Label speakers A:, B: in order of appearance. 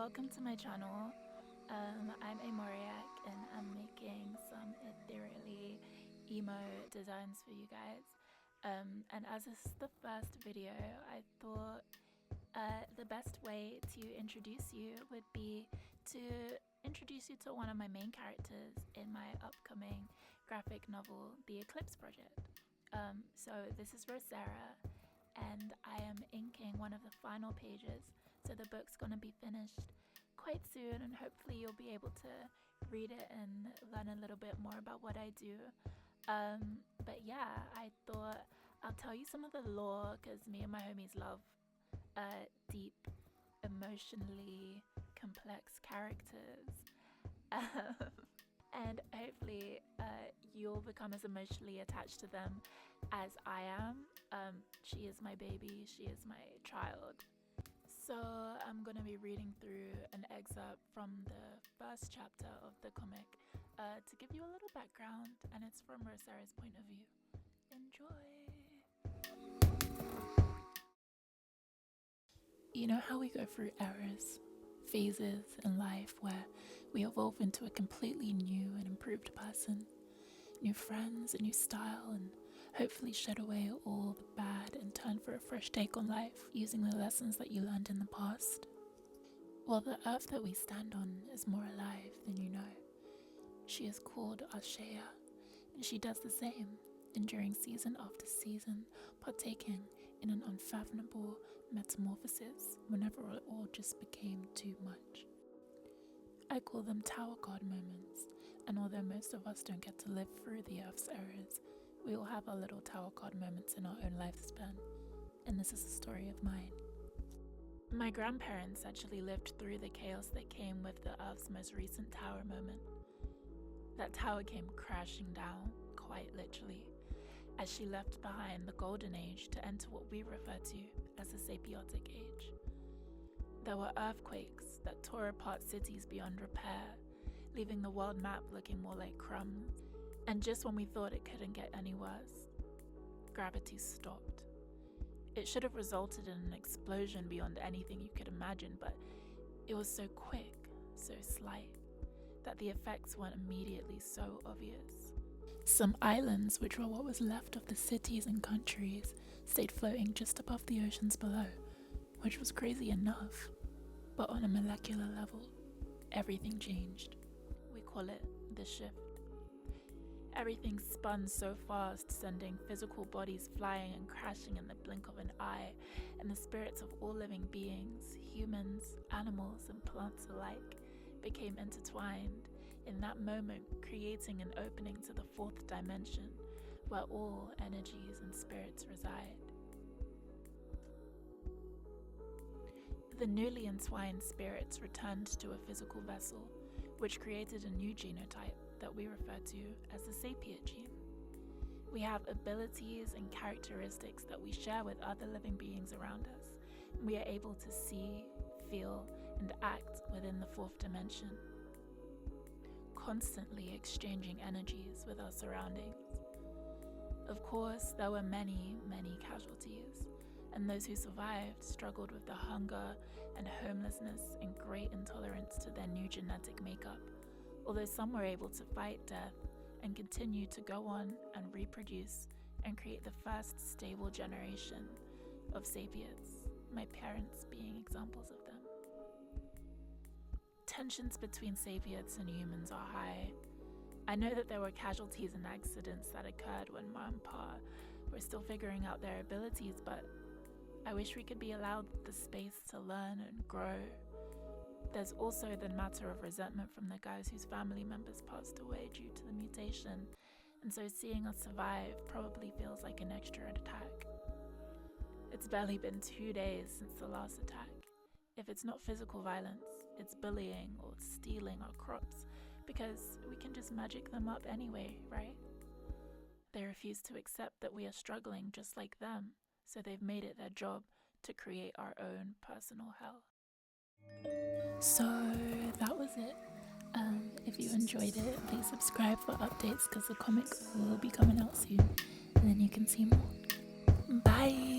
A: welcome to my channel. I'm Amoriac and I'm making some ethereally emo designs for you guys. And as this is the first video, I thought the best way to introduce you would be to introduce you to one of my main characters in my upcoming graphic novel, The Eclipse project. So this is Rosera, and I am inking one of the final pages, so the book's gonna be finished quite soon, and hopefully you'll be able to read it and learn a little bit more about what I do. But yeah, I thought I'll tell you some of the lore, because me and my homies love deep, emotionally complex characters. And hopefully you'll become as emotionally attached to them as I am. She is my baby, she is my child. So I'm going to be reading through an excerpt from the first chapter of the comic to give you a little background, and it's from Rosera's point of view. Enjoy! You know how we go through eras, phases in life where we evolve into a completely new and improved person, new friends, a new style, and hopefully shed away all the bad and turn for a fresh take on life using the lessons that you learned in the past. Well, the earth that we stand on is more alive than you know. She is called Ashea, and she does the same, enduring season after season, partaking in an unfathomable metamorphosis whenever it all just became too much. I call them Tower God moments, and although most of us don't get to live through the Earth's eras, we all have our little Tower God moments in our own lifespan, and this is a story of mine. My grandparents actually lived through the chaos that came with the Earth's most recent tower moment. That tower came crashing down, quite literally, as she left behind the Golden Age to enter what we refer to as the Sapiotic Age. There were earthquakes that tore apart cities beyond repair, leaving the world map looking more like crumbs. And just when we thought it couldn't get any worse, gravity stopped. It should have resulted in an explosion beyond anything you could imagine, but it was so quick, so slight, that the effects weren't immediately so obvious. Some islands, which were what was left of the cities and countries, stayed floating just above the oceans below, which was crazy enough. But on a molecular level, everything changed. We call it the shift. Everything spun so fast, sending physical bodies flying and crashing in the blink of an eye, and the spirits of all living beings, humans, animals, and plants alike, became intertwined, in that moment creating an opening to the fourth dimension, where all energies and spirits reside. The newly entwined spirits returned to a physical vessel, which created a new genotype that we refer to as the Sapiot gene. We have abilities and characteristics that we share with other living beings around us, and we are able to see, feel, and act within the fourth dimension, constantly exchanging energies with our surroundings. Of course, there were many, many casualties, and those who survived struggled with the hunger and homelessness and great intolerance to their new genetic makeup, although some were able to fight death and continue to go on and reproduce and create the first stable generation of Sapiotes, my parents being examples of them. Tensions between Sapiotes and humans are high. I know that there were casualties and accidents that occurred when Ma and Pa were still figuring out their abilities, but I wish we could be allowed the space to learn and grow. There's also the matter of resentment from the guys whose family members passed away due to the mutation, and so seeing us survive probably feels like an extra attack. It's barely been 2 days since the last attack. If it's not physical violence, it's bullying or stealing our crops, because we can just magic them up anyway, right? They refuse to accept that we are struggling just like them, so they've made it their job to create our own personal hell. So that was it. If you enjoyed it, please subscribe for updates, because the comic will be coming out soon, and then you can see more. Bye!